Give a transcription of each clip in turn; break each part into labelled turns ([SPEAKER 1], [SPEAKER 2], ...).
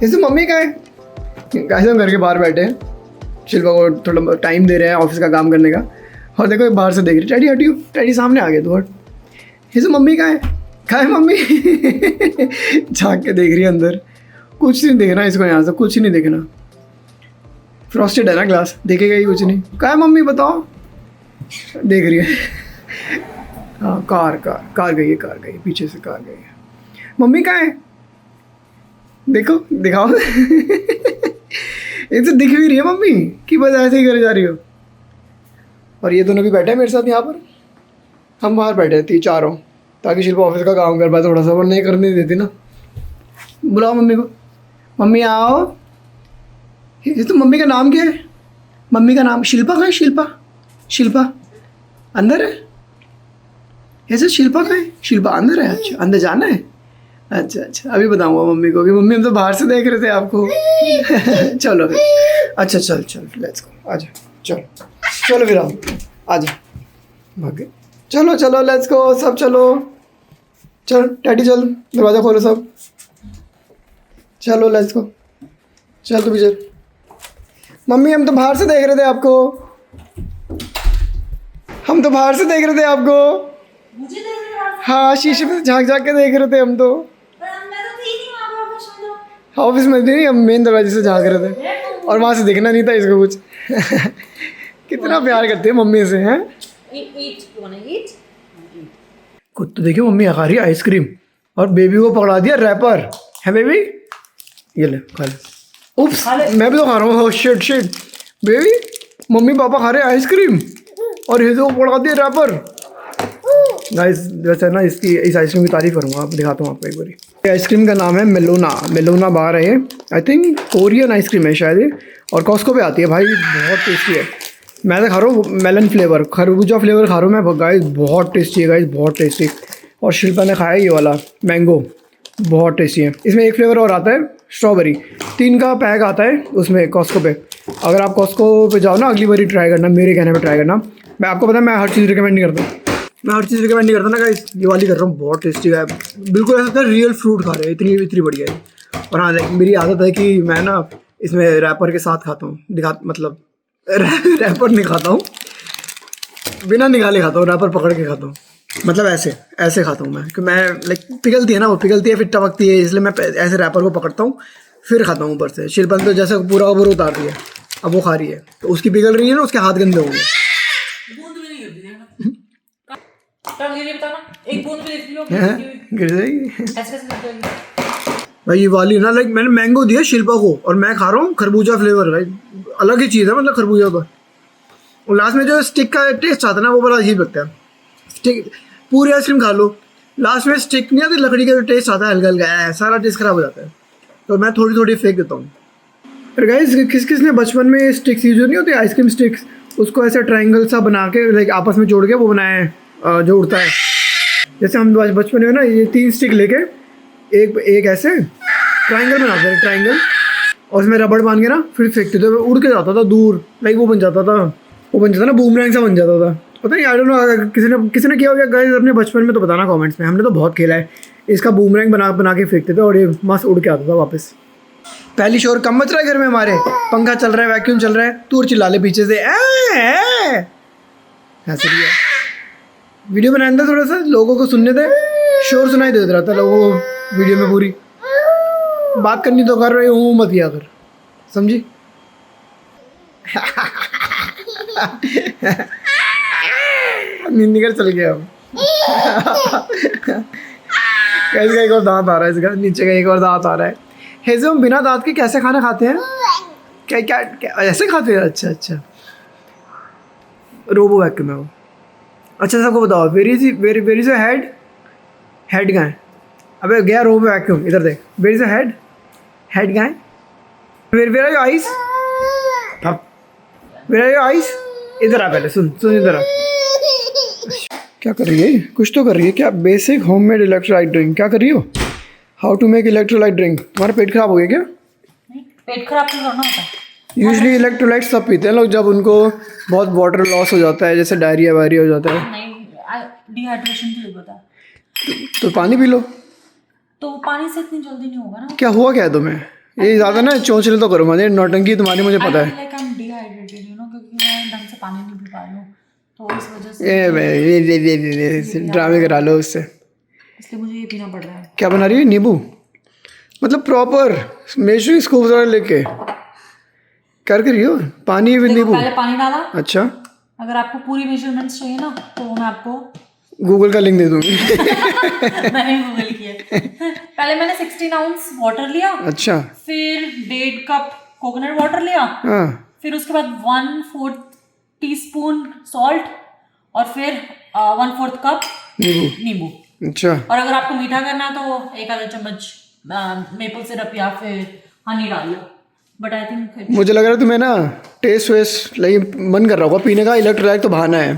[SPEAKER 1] जैसे मम्मी का है कैसे हम घर के बाहर बैठे हैं, शिल्पा को थोड़ा टाइम दे रहे हैं ऑफिस का काम करने का। और देखो एक बाहर से देख रही, डैडी हटियो, डैडी सामने आ गए तो हट। जैसे मम्मी का है मम्मी झाँक के देख रही है अंदर, कुछ नहीं देखना इसको, यहाँ से कुछ नहीं देखना। फ्रॉस्टेड है ना ग्लास, देखेगा ही कुछ नहीं। कहाँ है मम्मी बताओ, देख रही है। हाँ कार गई है, पीछे से कार गई है। मम्मी कहाँ है, देखो दिखाओ। ये तो दिख भी रही है मम्मी कि बस ऐसे ही करे जा रही हो। और ये दोनों भी बैठे हैं मेरे साथ यहाँ पर, हम बाहर बैठे थे चारों, ताकि शिल्पा ऑफिस का काम कर पाए थोड़ा सा, वरना नहीं करने देती ना। बुलाओ मम्मी को, मम्मी आओ। ये तो मम्मी का नाम क्या है, मम्मी का नाम शिल्पा का है। शिल्पा अंदर है, ऐसे शिल्पा का है, शिल्पा अंदर है। अच्छा अंदर जाना है, अच्छा अभी बताऊंगा मम्मी को कि मम्मी हम तो बाहर से देख रहे थे आपको। चलो फिर, अच्छा चल लेट्स गो, आजा चलो फिर आओ, आजा भाग गए। चलो लेट्स गो सब, चल डैडी चल, दरवाज़ा खोलो सब, चलो लेट्स गो। चल तू भी चल। मम्मी हम तो बाहर से देख रहे थे आपको,
[SPEAKER 2] मुझे देख रहे हो?
[SPEAKER 1] हाँ शीशे पे झाँक के देख रहे थे हम तो।
[SPEAKER 2] पर मैं तो थी नहीं वहाँ पे ऑफिस में तो।
[SPEAKER 1] ऑफिस में नहीं, हम मेन दरवाजे से झाँक रहे थे और वहाँ से दिखना नहीं था इसको कुछ। कितना प्यार करते हैं मम्मी से, हैं?
[SPEAKER 2] ईट
[SPEAKER 1] खुद तो देखियो मम्मी खा रही है आइसक्रीम और बेबी को पकड़ा दिया रैपर। है बेबी, ये ले खा ले। उप्स, मैं भी तो खा रहा हूँ। शिट बेबी, मम्मी पापा खा रहे हैं आइसक्रीम और ये तो पकड़ा दिया रैपर। गाइस वैसे ना इस आइसक्रीम की तारीफ करूँगा, आप दिखाता हूँ आपको एक बारी। आइसक्रीम का नाम है मेलोना बार है ये, आई थिंक कोरियन आइसक्रीम है शायद ये, और कॉस्को पे आती है भाई, बहुत टेस्टी है। मैं तो खा रहा हूँ मेलन फ्लेवर, खरबूजा फ्लेवर खा रहा हूँ मैं गाइस, बहुत टेस्टी है गाइस, बहुत टेस्टी। और शिल्पा ने खाया ये वाला मैंगो, बहुत टेस्टी है। इसमें एक फ्लेवर और आता है स्ट्रॉबेरी, 3 का पैक आता है उसमें कॉस्को पे। अगर आप कॉस्को पे जाओ ना अगली बारी ट्राई करना, मेरे कहने पे ट्राई करना। मैं आपको पता है मैं हर चीज़ रिकमेंड नहीं करता, ना गाइस, ये वाली कर रहा हूँ, बहुत टेस्टी है, बिल्कुल ऐसा था रियल फ्रूट खा रहे हैं, इतनी बढ़िया है। और हाँ मेरी आदत है कि मैं ना इसमें रैपर के साथ खाता हूँ, मतलब रैपर नहीं खाता हूँ, बिना निकाले खाता हूँ, रैपर पकड़ के खाता हूँ, मतलब ऐसे खाता हूँ मैं, कि मैं लाइक पिघलती है ना, वो पिघलती है फिर टपकती है, इसलिए मैं ऐसे रैपर को पकड़ता हूँ फिर खाता हूँ ऊपर से। शिल्पा तो जैसे पूरा उतार दिया, अब वो खा रही है, तो उसकी पिघल रही है ना, उसके हाथ गंदे होंगे।
[SPEAKER 2] एक बूंद भी देख लो,
[SPEAKER 1] गिर जाएगी
[SPEAKER 2] ऐसे
[SPEAKER 1] भाई। ये वाली ना लाइक मैंने मैंगो दिया शिल्पा को और मैं खा रहा हूँ खरबूजा फ्लेवर, भाई अलग ही चीज़ है, मतलब खरबूजा का। और लास्ट में जो स्टिक का टेस्ट आता है ना, वो बड़ा अजीब लगता है। स्टिक पूरी आइसक्रीम खा लो, लास्ट में स्टिक नहीं आती, लकड़ी का जो टेस्ट आता है हल्का, सारा टेस्ट खराब हो जाता है, तो मैं थोड़ी फेंक देता हूँ। पर गाइस किस ने बचपन में स्टिक्स यूज नहीं होती आइसक्रीम स्टिक्स, उसको ऐसे ट्रायंगल सा बना के लाइक आपस में जोड़ के वो बनाया है जो उड़ता है। जैसे हम बचपन में ना ये 3 स्टिक लेके एक ऐसे ट्रायंगल बनाते हैं, ट्रायंगल, और उसमें रबड़ बांध के ना फिर फेंकते थे, उड़ के जाता था दूर, लाइक वो बन जाता था ना, बूमरैंग सा बन जाता था। पता नहीं, आई डोंट नो, अगर किसी ने किया होगा गाइस अपने बचपन में तो बताना कमेंट्स में। हमने तो बहुत खेला है इसका, बूमरैंग बना के फेंकते थे और ये मस्त उड़ के आता था वापस। पहली शोर कम मच रहा है घर में हमारे, पंखा चल रहा है, वैक्यूम चल रहा है, तू और चिल्ला ले पीछे से ऐसे ही है। वीडियो बनाने था थोड़ा सा, लोगों को सुनने थे, शोर सुनाई देता रहता लोगों को वीडियो में। पूरी बात करनी तो कर रहे हूँ, मत किया कर, समझी? नींद निकल चल गया अब। इसका एक और दांत आ रहा है, इसका नीचे का एक और दांत आ रहा है। हेज़ो हम बिना दांत के कैसे खाना खाते हैं? क्या ऐसे खाते हैं? अच्छा रोबो वैक्यूम है वो। अच्छा सबको बताओ, वेर इज अ हेड कहाँ है? अबे गया रोबो वैक्यूम, इधर देख, वेर इज अ हेड कहाँ है? Where are your eyes? Where are your eyes? इधर आ, पहले सुन इधर आ। क्या कर रही है? कुछ तो कर रही है। क्या? Basic homemade electrolyte drink. क्या कर रही हो? How to make electrolyte drink. तुम्हारा पेट खराब हो गया क्या?
[SPEAKER 2] नहीं, पेट खराब तो करना होता है।
[SPEAKER 1] यूजली इलेक्ट्रोलाइट सब पीते हैं लोग जब उनको बहुत वाटर लॉस हो जाता है, जैसे डायरिया वायरिया हो जाता है।
[SPEAKER 2] नहीं, डिहाइड्रेशन के लिए होता है।
[SPEAKER 1] तो पानी पी लो।
[SPEAKER 2] तो पानी से इतनी जल्दी नहीं होगा ना।
[SPEAKER 1] क्या हुआ क्या है तुम्हें? ये ज़्यादा ना चोंचले तो करो मुझे, नौटंकी तुम्हारी मुझे पता है।
[SPEAKER 2] Like I am dehydrated you know, क्योंकि मैं ढंग से पानी नहीं पी पा रही हूँ, तो इस वजह से
[SPEAKER 1] ये ड्रामे करा लो उससे।
[SPEAKER 2] इसलिए मुझे ये पीना पड़ रहा है।
[SPEAKER 1] क्या बना रही है? नींबू? मतलब प्रॉपर मेजरिंग स्कूप वाला लेके कर रही हो? पानी विद नींबू?
[SPEAKER 2] पहले पानी डाला।
[SPEAKER 1] अच्छा,
[SPEAKER 2] अगर आपको पूरी मेजरमेंट्स चाहिए ना तो मैं आपको
[SPEAKER 1] गूगल का लिंक दे दूंगी।
[SPEAKER 2] मैंने गूगल किया। पहले मैंने 16 आउंस वाटर लिया।
[SPEAKER 1] अच्छा,
[SPEAKER 2] फिर 1.5 कप कोकोनट वाटर लिया।
[SPEAKER 1] हाँ,
[SPEAKER 2] फिर उसके बाद 1/4 टीस्पून सॉल्ट और फिर 1/4 कप नींबू।
[SPEAKER 1] अच्छा,
[SPEAKER 2] और अगर आपको मीठा करना है तो 1 आधा चम्मच मेपल सिरप या फिर हनी डाल लो। बट आई थिंक
[SPEAKER 1] मुझे लग रहा है तुम्हें ना टेस्ट वेस्ट लाइक मन कर रहा होगा पीने का। इलेक्ट्रोलाइट तो बहाना है,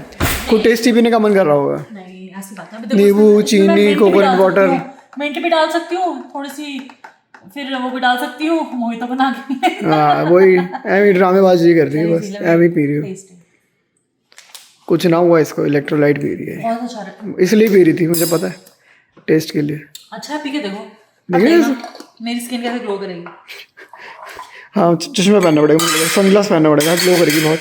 [SPEAKER 1] कुछ टेस्टी पीने का मन कर रहा होगा।
[SPEAKER 2] नहीं, ऐसी बात है।
[SPEAKER 1] नींबू, चीनी, कोकोनट वाटर,
[SPEAKER 2] मिंट भी डाल सकती हूँ थोड़ी सी, फिर वो भी डाल सकती हूँ मोहितो बना के।
[SPEAKER 1] हाँ वही एम ही ड्रामेबाजी कर रही है, बस एम ही पी रही हो। कुछ ना हुआ इसको, इलेक्ट्रोलाइट पी रही है,
[SPEAKER 2] बहुत अच्छा है।
[SPEAKER 1] इसलिए पी रही थी, मुझे पता है, टेस्ट के लिए।
[SPEAKER 2] अच्छा है, पी के देखो,
[SPEAKER 1] देखिए
[SPEAKER 2] मेरी स्किन कैसे ग्लो करेगी।
[SPEAKER 1] हाँ, चश्मा पहनना पड़ेगा मुझे, सनग्लास पहनना पड़ेगा, ग्लो करेगी बहुत।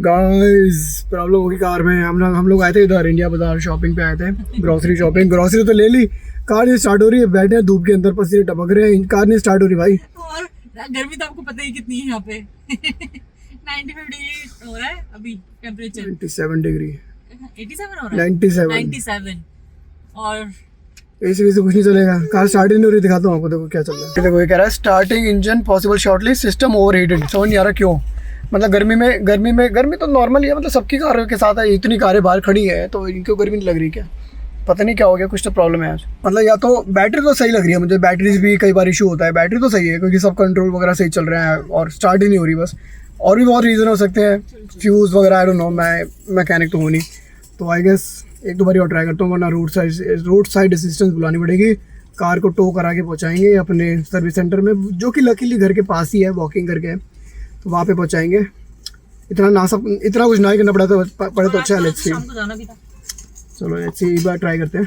[SPEAKER 1] गाइस प्रॉब्लम होगी कार में। हम लोग आए थे इधर इंडिया बाजार, शॉपिंग पे आए थे, ग्रोसरी शॉपिंग। ग्रोसरी तो ले ली, कार नहीं स्टार्ट हो रही है, बैठे हैं धूप के अंदर, पसीने टपक रहे हैं, कार नहीं स्टार्ट हो रही भाई।
[SPEAKER 2] और गर्मी तो आपको पता ही कितनी है यहाँ पे। 95 डिग्री हो रहा है अभी टेम्परेचर।
[SPEAKER 1] 97 डिग्री,
[SPEAKER 2] 87 हो रहा है। 97 और
[SPEAKER 1] एसी से कुछ नहीं चलेगा, कार स्टार्ट ही नहीं हो रही। दिखाता हूँ आपको, देखो क्या चल रहा है। देखो ये कह रहा है starting engine possible shortly, system overheated. समझ नहीं आ रहा क्यों, मतलब गर्मी तो नॉर्मल ही है, मतलब सबकी कारों के साथ है, इतनी कारें बाहर खड़ी है तो इनको गर्मी नहीं लग रही क्या? पता नहीं क्या हो गया, कुछ तो प्रॉब्लम है आज। मतलब या तो बैटरी तो सही लग रही है मुझे, बैटरीज भी कई बार इशू होता है, बैटरी तो सही है क्योंकि सब कंट्रोल वगैरह सही चल रहा है और स्टार्ट ही नहीं हो रही बस। और भी बहुत रीज़न हो सकते हैं, फ्यूज़ वगैरह, आई डोंट नो, मैं मैकेनिक तो हूँ नहीं, तो आई गेस एक दो बारी और ट्राई करता हूँ, वरना रोड साइड असिस्टेंस बुलानी पड़ेगी। कार को टो करा के पहुँचाएंगे अपने सर्विस सेंटर में, जो कि लकीली घर के पास ही है, वॉकिंग करके, तो वहाँ पे पहुँचाएंगे। इतना कुछ ना ही करना पड़े तो अच्छा है। लेट्स सी, चलो लेट्स सी, एक बार ट्राई करते हैं।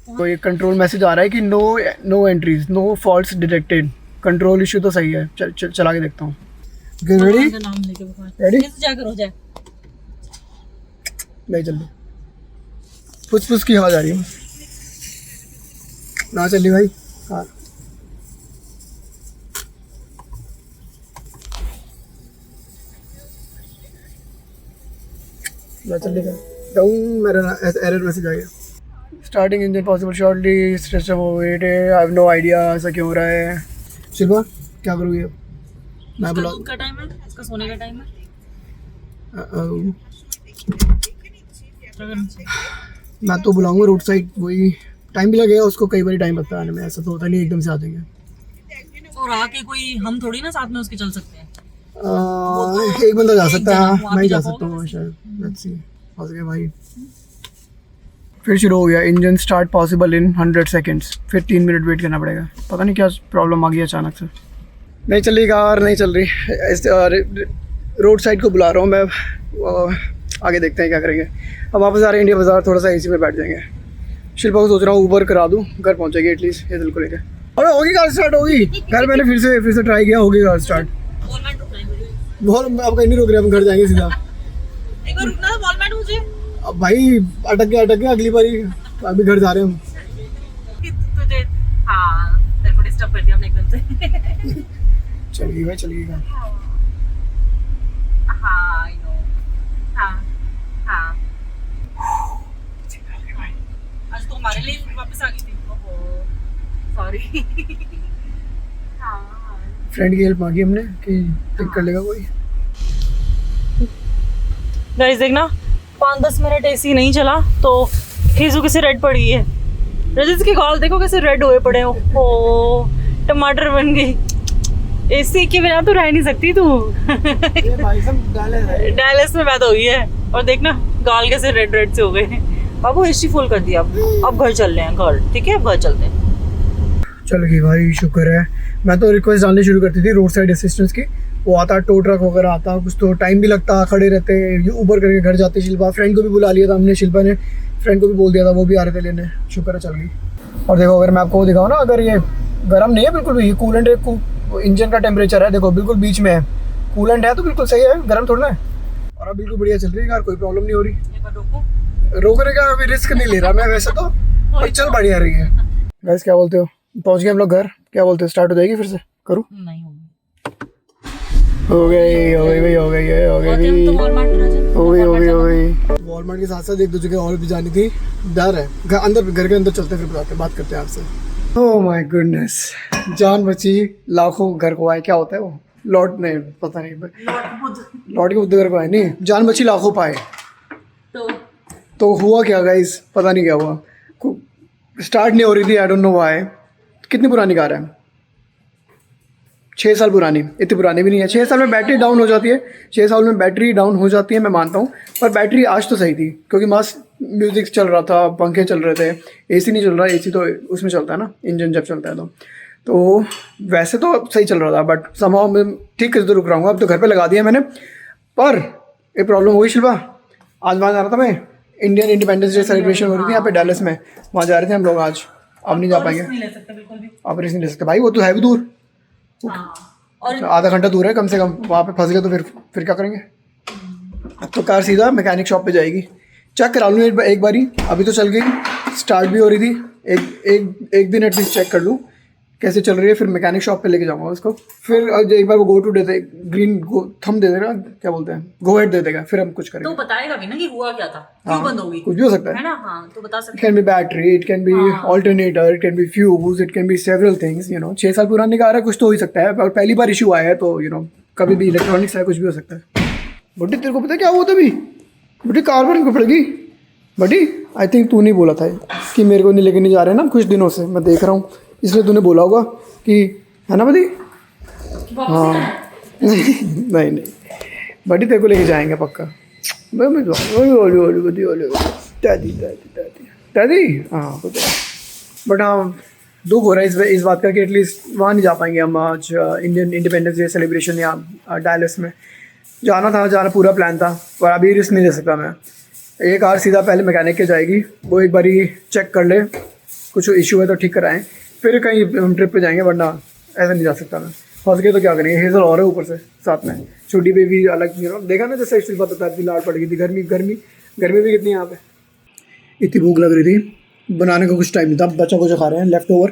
[SPEAKER 1] तो ये कंट्रोल मैसेज आ रहा है कि no entries, no faults detected, control issue तो सही है। चला के देखता हूँ। रेडी रेडी, नहीं चल रही, पुछ की आवाज आ रही है ना, चल रही भाई कार। ना चलेगा, डाउन मेरा एरर मैसेज आ गया। Starting engine possible shortly, system overheated, I have no idea ऐसा क्यों हो रहा है। शिल्पा क्या करोगी अब? मैं बुला,
[SPEAKER 2] का टाइम है, इसका सोने का टाइम है।
[SPEAKER 1] मैं तो बुलाऊंगा रोड साइड, वही टाइम भी लगेगा उसको, कई बार टाइम लगता है आने में, ऐसा तो होता नहीं एकदम से आ जाएंगे।
[SPEAKER 2] और आके कोई हम थोड़ी ना साथ में उसके चल सकते हैं।
[SPEAKER 1] एक बंदा जा सकता है, मैं ही जा सकता हूँ शायद। लेट्स सी, फंस गए भाई। फिर शुरू हो गया, engine start possible in 100 seconds, फिर 3 मिनट वेट करना पड़ेगा। पता नहीं क्या प्रॉब्लम आ गई अचानक से, नहीं चल रही कार, नहीं चल रही। रोड साइड को बुला रहा हूँ मैं, आगे देखते हैं क्या करेंगे। अब वापस आ रहे हैं इंडिया बाज़ार, थोड़ा सा एसी में बैठ जाएंगे। शिल्पा को सोच रहा हूँ ऊबर करा दूँ, घर पहुँचेगी एटलीस्ट हेजल को लेकर। अरे होगी कार स्टार्ट, होगी खैर, मैंने फिर से ट्राई किया, होगी कार स्टार्ट। बहुत अब कहीं नहीं रुक रहे, हम घर जाएंगे सीधा।
[SPEAKER 2] एक बार रुकना था वॉलमार्ट मुझे।
[SPEAKER 1] अब भाई अटक गया अगली बारी, अभी घर जा रहे हैं हम।
[SPEAKER 2] तुझे हाँ, तेरे को डिस्टर्ब कर दिया हमने एकदम से।
[SPEAKER 1] चलिए भाई, चलिए कार।
[SPEAKER 2] हाँ, आई नो, हाँ हाँ। आज तो हमारे लिए वापस आ गई थी। ओहो, सॉरी। हाँ,
[SPEAKER 1] फ्रेंड की हेल्प मांगी हमने कि पिक कर लेगा कोई।
[SPEAKER 2] गाइस देखना, 5-10 मिनट एसी नहीं चला तो खीजू कैसे रेड पड़ी है। रजित के गाल देखो कैसे रेड हुए पड़े हो, टमाटर बन गई। एसी के बिना तो रह नहीं सकती तू।
[SPEAKER 1] ये भाई सब
[SPEAKER 2] डायलिस में पैदा हुई है, और देखना गाल कैसे रेड रेड से हो गए। बाबू एसी फुल कर दिया, अब घर चल रहे हैं, घर ठीक है, अब घर चलते हैं।
[SPEAKER 1] चल गई भाई, शुक्र है। मैं तो रिक्वेस्ट डालनी शुरू करती थी रोड साइड असिस्टेंस की, वो आता, टो ट्रक वगैरह आता, कुछ तो टाइम भी लगता, खड़े रहते, ऊबर करके घर जाते। शिल्पा फ्रेंड को भी बुला लिया था हमने, शिल्पा ने फ्रेंड को भी बोल दिया था, वो भी आ रहे थे लेने। शुक्र है चल गई। और देखो अगर मैं आपको वो दिखाऊँ ना, अगर ये गर्म नहीं है बिल्कुल भी, ये कूलेंट इंजन का टेम्परेचर है, देखो बिल्कुल बीच में है, कूलेंट है तो बिल्कुल सही है, गर्म थोड़ा है। और अब बिल्कुल बढ़िया चल रही है यार, कोई प्रॉब्लम नहीं हो रही। रोकने का अभी रिस्क नहीं ले रहा मैं वैसे तो, पर चल बढ़िया रही है। गाइस क्या बोलते हो, पहुंच गए हम लोग घर, क्या बोलते हो स्टार्ट हो जाएगी फिर से? करूँ?
[SPEAKER 2] नहीं
[SPEAKER 1] हो गई भाई, हो गई। वॉलमार्ट के साथ साथ एक दो जगह और भी जानी थी, डर है, अंदर घर के अंदर चलते फिर बताते, बात करते हैं आपसे। ओह माय गुडनेस, जान बची, लाखों घर को आए, क्या होता है वो, लॉर्ड नहीं पता नहीं, लॉर्ड के बुद्ध घर को आए, नहीं जान बची लाखों पाए। तो हुआ क्या गाइस, पता नहीं क्या हुआ, स्टार्ट नहीं हो रही थी, आई डोंट नो व्हाई। कितनी पुरानी कार है? 6 साल पुरानी, इतनी पुरानी भी नहीं है। 6 साल में बैटरी डाउन हो जाती है, 6 साल में बैटरी डाउन हो जाती है, मैं मानता हूँ, पर बैटरी आज तो सही थी, क्योंकि मस्त म्यूजिक चल रहा था, पंखे चल रहे थे, एसी नहीं चल रहा, एसी तो उसमें चलता है ना, इंजन जब चलता है तो वैसे तो सही चल रहा था, बट समहाउ मैं ठीक कर रुक रहा हूँ। अब तो घर पे लगा दिया मैंने, पर एक प्रॉब्लम हो गई शिल्पा। आज वहाँ जा रहा था मैं, इंडियन इंडिपेंडेंस डे सेलिब्रेशन हो रही थी यहाँ पे डैलस में, वहाँ जा रहे थे हम लोग आज। अब नहीं जा पाएंगे, अब रिस्क नहीं ले सकते भाई, वो तो है भी दूर, और आधा घंटा दूर है कम से कम, वहाँ पे फंस गए तो फिर क्या करेंगे। अब तो कार सीधा मैकेनिक शॉप पे जाएगी, चेक करा लूँ एक बारी, अभी तो चल गई, स्टार्ट भी हो रही थी, एक दिन एटलीस्ट चेक कर लूँ कैसे चल रही है, फिर मैकेनिक शॉप पे लेके जाऊँगा उसको, फिर एक बार वो गो टू देते, ग्रीन थंब दे देगा, क्या बोलते हैं, गो हेड दे देगा, फिर हम कुछ करेंगे।
[SPEAKER 2] तो बताएगा भी ना कि हुआ क्या था, क्यों बंद हो गई,
[SPEAKER 1] कुछ भी हो सकता है
[SPEAKER 2] ना। हाँ तो बता सकते
[SPEAKER 1] हैं, it can be battery, it can be alternator, it can be fuse, it can be several things, 6 साल पुरानी कार है, कुछ तो हो ही सकता है, और पहली बार इशू आया है तो कभी भी इलेक्ट्रॉनिक्स है, कुछ भी हो सकता है। बटी तेरे को पता है क्या हुआ था अभी? बटी कार पर पड़ेगी बटी, आई थिंक तू नहीं बोला था कि मेरे को नहीं लेके नहीं जा रहे ना कुछ दिनों से, मैं देख रहा हूँ, इसलिए तूने बोला होगा कि, है ना बटी? हाँ नहीं बटी तेरे को लेके जाएंगे पक्का, दादी हाँ, बट हाँ दुख हो रहा है इस बात का कि एटलीस्ट वहाँ नहीं जा पाएंगे हम आज, इंडियन इंडिपेंडेंस डे सेलिब्रेशन या डैलस में जाना पूरा प्लान था, पर अभी रिस्क नहीं ले सकता मैं। ये कार सीधा पहले मैकेनिक के जाएगी, वो एक बारी चेक कर ले, कुछ इशू है तो ठीक कराएं, फिर कहीं हम ट्रिप पे जाएंगे, वरना ऐसा नहीं जा सकता मैं। फंस गए तो क्या करेंगे, हेजल और है ऊपर से साथ में, छोटी बेबी अलग, देखा ना जैसे इस बात बता थी, लाड़ पड़ गई थी, गर्मी भी कितनी यहाँ पे, इतनी भूख लग रही थी, बनाने का कुछ टाइम नहीं था, बच्चों को जो खा रहे हैं लेफ्ट ओवर।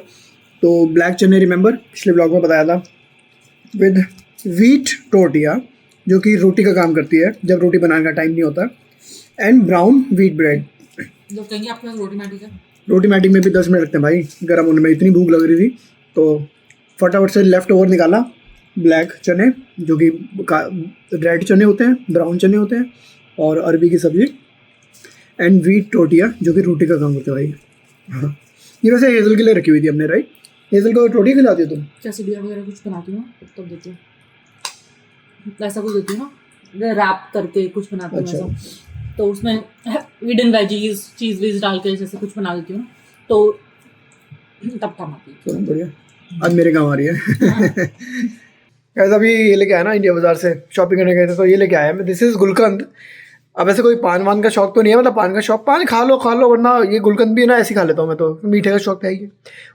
[SPEAKER 1] तो ब्लैक चने रिमेंबर पिछले ब्लॉग में बताया था, विद व्हीट टोर्टिया जो कि रोटी का काम करती है जब रोटी बनाने का टाइम नहीं होता, एंड ब्राउन व्हीट ब्रेड।
[SPEAKER 2] लोग कहेंगे आपके पास रोटी मैटी है,
[SPEAKER 1] रोटी मैटी में भी 10 मिनट लगते हैं भाई गर्म होने में, इतनी भूख लग रही थी तो फटाफट से लेफ्ट ओवर निकाला, ब्लैक चने जो कि रेड चने होते हैं, ब्राउन चने होते हैं, और अरबी की सब्ज़ी, एंड व्हीट टोटिया जो कि रोटी का काम करते हैं भाई। हाँ ये वैसे हेज़ल के लिए रखी हुई थी हमने, राइट? हेज़ल को रोटी खिलाती हो तुम?
[SPEAKER 2] जैसे बिया वगैरह कुछ बनाती हूँ तब देती हूँ, ऐसा कुछ देती हूँ ना, रैप करके कुछ बनाती हूँ ऐसा, तो उसमें हिडन वेजीज चीज़ वीज डाल के जैसे कुछ बना देती हूँ, तो तब काम आती है।
[SPEAKER 1] चलो बढ़िया, आज मेरे काम आ रही है। कैसा भी ये लेके आया ना, इंडिया बाज़ार से शॉपिंग करने गए थे तो ये लेके आया मैं, दिस इज़ गुलकंद। अब ऐसे कोई पान वान का शौक तो नहीं है, मतलब पान का शौक, पान खा लो वरना ये गुलकंद भी है ना ऐसे खा लेता हूँ मैं, तो मीठे का शौक है ही,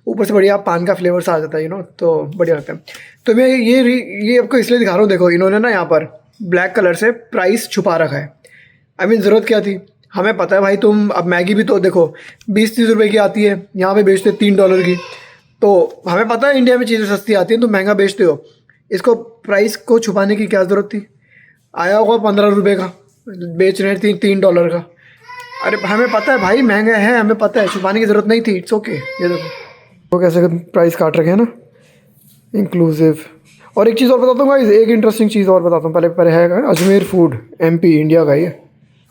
[SPEAKER 1] ऊपर से बढ़िया पान का फ्लेवर्स आ जाता है तो बढ़िया लगता है। तो मैं ये आपको इसलिए दिखा रहा हूँ, देखो इन्होंने ना यहाँ पर ब्लैक कलर से प्राइस छुपा रखा है। आई मीन ज़रूरत क्या थी, हमें पता है भाई, तुम अब मैगी भी तो देखो 20-30 रुपये की आती है, यहाँ पे बेचते $3 की, तो हमें पता है इंडिया में चीज़ें सस्ती आती हैं, तुम महंगा बेचते हो, इसको प्राइस को छुपाने की क्या ज़रूरत थी? आया होगा 15 रुपये का, बेच रहे थे $3 का, अरे हमें पता है भाई महंगा है, हमें पता है, छुपाने की ज़रूरत नहीं थी, इट्स ओके। ये देखो वो कैसे प्राइस काट रखे हैं ना, इंक्लूसिव। और एक चीज़ और बताता हूँ भाई, एक इंटरेस्टिंग चीज़ और बताता हूँ, पहले है अजमेर फूड, MP इंडिया का ये।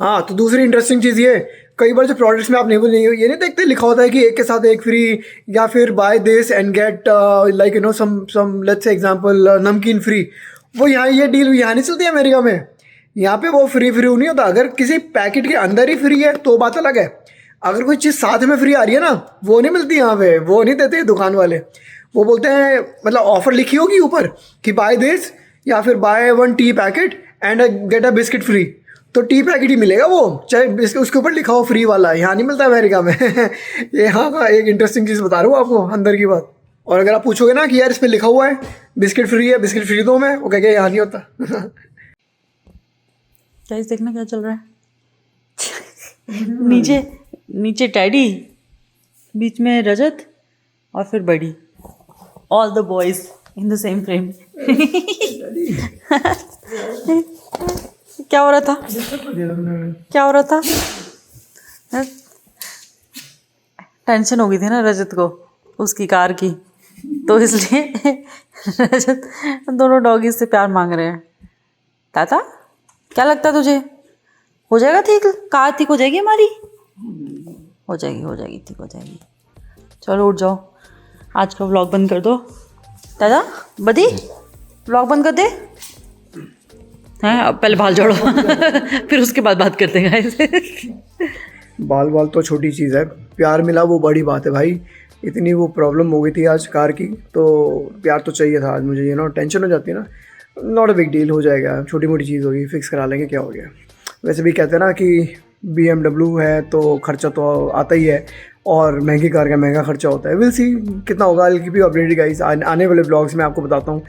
[SPEAKER 1] हाँ तो दूसरी इंटरेस्टिंग चीज़ ये, कई बार जो प्रोडक्ट्स में आप नहीं ये नहीं देखते लिखा होता है कि एक के साथ एक फ्री, या फिर buy this and get like some let's say example नमकीन फ्री, वो यहाँ ये डील यहाँ नहीं चलती है अमेरिका में, यहाँ पे वो फ्री नहीं होता। अगर किसी पैकेट के अंदर ही फ्री है तो बात अलग है, अगर कोई चीज़ साथ में फ्री आ रही है ना, वो नहीं मिलती यहाँ पे, वो नहीं देते दुकान वाले, वो बोलते हैं मतलब ऑफर लिखी होगी ऊपर कि बाय दिस या फिर buy 1 tea packet and get a biscuit free, तो टी पैकेट ही मिलेगा वो, चाहे उसके ऊपर लिखा हो फ्री वाला। यहाँ नहीं मिलता अमेरिका में। ये यहाँ का एक इंटरेस्टिंग चीज़ बता रहा हूँ आपको अंदर की बात। और अगर आप पूछोगे ना कि यार इस पर लिखा हुआ है बिस्किट फ्री है, बिस्किट फ्री दो, मैं वो कह यहाँ नहीं होता।
[SPEAKER 2] क्या इस देखना क्या चल रहा है। नीचे नीचे टैडी, बीच में रजत और फिर बड़ी, all the boys in the same frame. क्या हो रहा था, क्या हो रहा था? टेंशन हो गई थी ना रजत को उसकी कार की, तो इसलिए रजत दोनों डॉगी से प्यार मांग रहे हैं। ताता क्या लगता तुझे, हो जाएगा ठीक, कार ठीक हो जाएगी हमारी? हो जाएगी ठीक हो जाएगी। चलो उठ जाओ, आज का व्लॉग बंद कर दो। दादा बदी व्लॉग बंद कर दे हैं, अब पहले बाल जोड़ो फिर उसके बाद बात करते हैं गाइस।
[SPEAKER 1] बाल तो छोटी चीज़ है, प्यार मिला वो बड़ी बात है भाई। इतनी वो प्रॉब्लम हो गई थी आज कार की, तो प्यार तो चाहिए था आज मुझे। टेंशन हो जाती है ना, नॉट अ बिग डील, हो जाएगा, छोटी मोटी चीज़ होगी, फिक्स करा लेंगे, क्या हो गया। वैसे भी कहते हैं ना कि BMW है तो खर्चा तो आता ही है, और महंगी कार का महंगा खर्चा होता है। विल सी कितना होगा। I keep you updated guys, आने वाले ब्लॉग्स में आपको बताता हूँ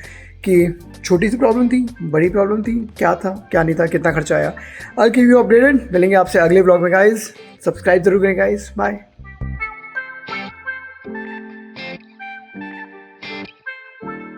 [SPEAKER 1] कि छोटी सी प्रॉब्लम थी, बड़ी प्रॉब्लम थी, क्या था क्या नहीं था, कितना खर्चा आया। I keep you updated. मिलेंगे आपसे अगले ब्लॉग में गाइस, सब्सक्राइब जरूर करें गाइस, बाय।